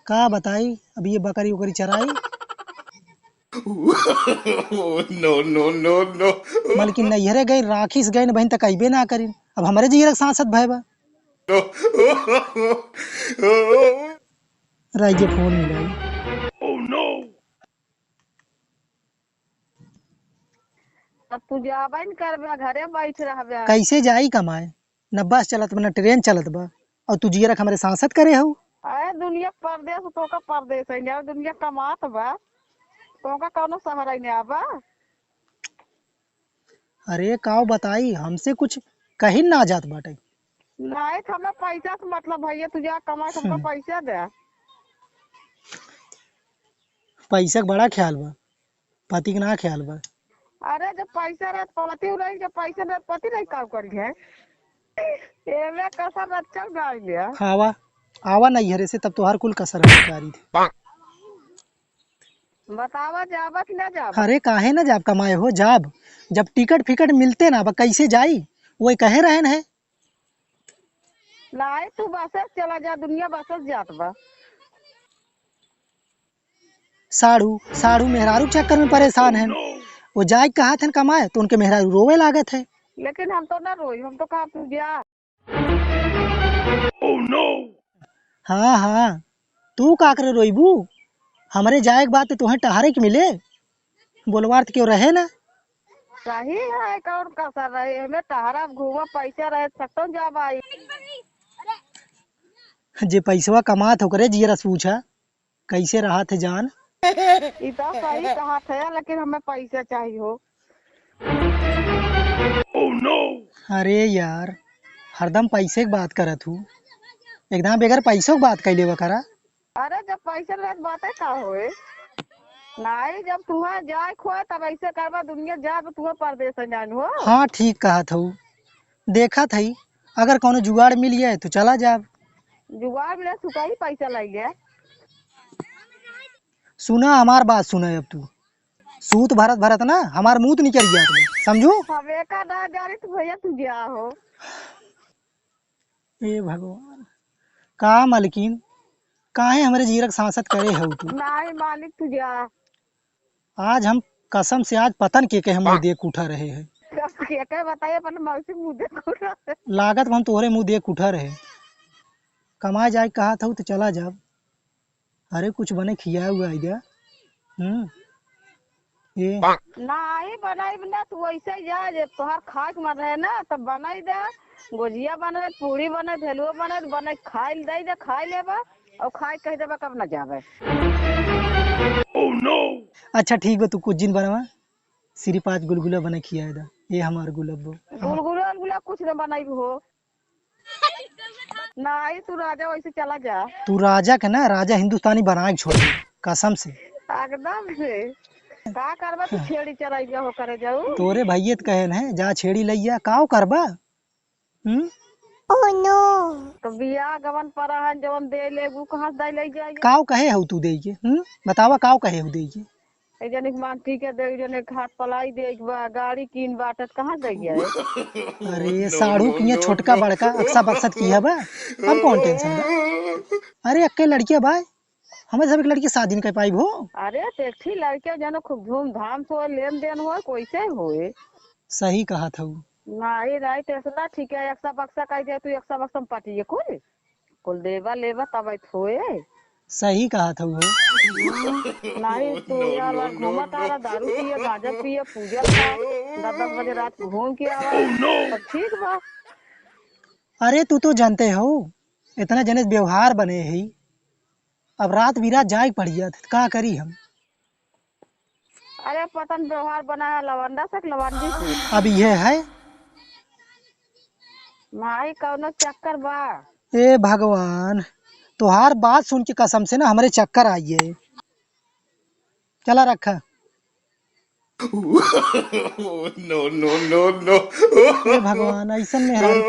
का बताई, अभी ये बकरी उकरी चराई। No no no no. मलकिन नैहरे गई राखी से गई न बहन तक अबे ना करी। अब हमारे जीरक सांसद भय बा राइजे फोन मिलाई। अब तू जाबे न करबे, घरे बैठ रहबे। कैसे जाई कमाए, न बस चलत बा न ट्रेन चलत बा, और तू जीरक हमारे सांसद करे हो। अरे दुनिया परदेश तो का परदेश है ना, दुनिया कमात बा तो का कौनो सहारा नहीं आबा। अरे काव बताई, हमसे कुछ कहीं ना जात बाटे। नहीं तो हमें पैसा से मतलब भैया, तू जा कमाए हमको पैसा दे। पैसा का बड़ा ख्याल बा, पति के ना ख्याल बा। अरे जब पैसा रहे तो पति रही, जब पैसा रहे पति नहीं काम करी है। एमे कसर अच्छा डाल लिया। आवा आवा नैहरे से, तब तोहार कुल कसर हटारी थी। बतावा जाबा कि ना जाबा। अरे काहे ना जाब कमाए हो, जाब जब टिकट फिकट मिलते ना बा कैसे जाई, वही कहे रहन है। नहीं तू बसे चला जा, दुनिया बसे जात बा। साड़ू साड़ू मेहरारू के चक्कर में परेशान है। वो जाए कहा थे कमाए तो उनके मेहरारू रोवे लागत है। लेकिन हम तो ना रोई, हम तो कहा तू जा। हाँ हाँ, तू का करे रोईबू, हमारे जाए के बाद तो तुम्हें टहरे के मिले, बोलवार तो क्यों रहे ना। सही है, कौन कसर रहे हमें, टहरा घूमा पैसा रहे सकतो जा भाई। जे पैसवा कमात हो करे जीरा पूछा कैसे रहा थे जान। इतना सही कहा था, लेकिन हमें पैसा चाहिए हो। अरे यार, हरदम पैसे की बात करत हूँ, एकदम बगैर पैसों की बात कैले वो करा। अरे जब पैसा रहे तो बातें का होए। नहीं जब तुम्हें जाए खोए तब ऐसे करवा, दुनिया जा तो तुम्हें परदेश जान हो। हाँ ठीक कहा था, देखा थई अगर कोनो जुगाड़ मिल जाए तो चला जाब। जुगाड़ मिले सुखा ही पैसा लग गया। सुना हमार बात, सुना अब तू सूत भरत भरत ना हमार मुंह तो निकल गया तुम्हें, समझू। हमें का ना जा रही तो भैया तू जा हो। ए भगवान, का मलकिन काहे हमारे जीरक सांसद करे हो तू। नहीं मालिक तू जा। आज हम कसम से आज पतन के हम मुंह देख उठा रहे हैं। क्या बताइए अपन मौसी मुझे लागत हम तोहरे मुंह देख उठा रहे। कमाए जाए कहा था तो चला जाब। अरे कुछ बने खिया हुआ आइडिया। ये नहीं बनाई ना तू वैसे ही जा, जब तोहार खाए के मन रहे ना तब बनाई दे। गुजिया बने, पूरी बने, भेलुआ बने, बने खाई दे दे, खाई लेबा और खाई कह देबा कब ना जाबे। अच्छा ठीक बा, तू कुछ दिन बनवा सिरी 5 गुलगुला बने खिया दा, ये हमार गुलाब। गुलगुला उलगुला कुछ न बनाई हो। नहीं तू राजा वैसे चला जा। तू राजा के ना, राजा हिंदुस्तानी बना के छोड़ दे, कसम से। एकदम से का करबा, तू छेड़ी चराई हो करे जाऊ। तोरे भैये तो कहन है जा छेड़ी लैया काव करबा। तो बियाह गवन पर जवन दे लेबू कहाँ से दे ले जाइए। काव कहे हो तू दे के, बतावा काव कहे हो दे के। जने मानती के दे, जने घाट पलाई दे बा, गाड़ी कीन बाटत कहाँ दे गया। अरे साढ़ू किया छोटका बड़का अक्सा बक्सत किया बा, अब कौन टेंशन बा। अरे अक्के लड़किया भाई, हमें सब एक लड़की शादी नहीं कर पाई भो। अरे देखी लड़के जनो खूब धूमधाम से लेन देन हो कैसे होए। सही कहा था। नहीं नहीं तेसना ठीक है, एक्सा बक्सा कह दे तू, एक्सा बक्सा में पाटिए कुल कुल देवा लेवा तब होए। सही कहा था वो। नहीं तू यार घूमा तारा, दारू पिए, गांजा पिए, पूजा खा, 10-10 बजे रात को घूम के आवा। तो ठीक बा। अरे तू तो जानते हो इतना जने व्यवहार बने है, अब रात बिरात जाए पड़ जात का करी हम। अरे पतन व्यवहार बनाया लवंडा से लवंडी से। अब ये है माई कौनो चक्कर बा। ए भगवान, तुहार बात सुन के कसम से ना हमारे चक्कर आई है। चला रखा। No no no no. ए भगवान, ऐसा मेहरारू